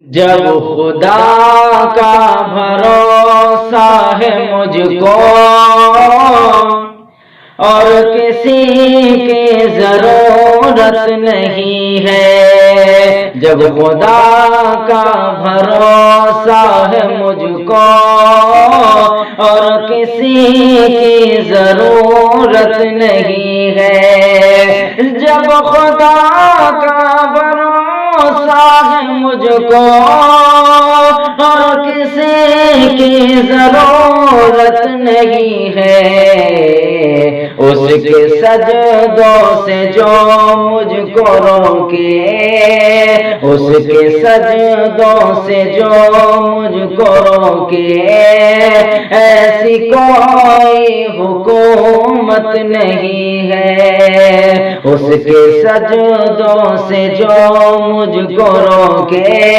जब खुदा का भरोसा है मुझको और किसी की जरूरत नहीं है। जब खुदा का भरोसा है मुझको और किसी की जरूरत नहीं है। जब खुदा का भरोसा है मुझको और किसी की जरूरत नहीं है। उसके सजदों से जो मुझको रोके, उसके सजदों से जो मुझको रोके, ऐसी कोई हुकूमत नहीं है। उसके सजदों से जो मुझको रोके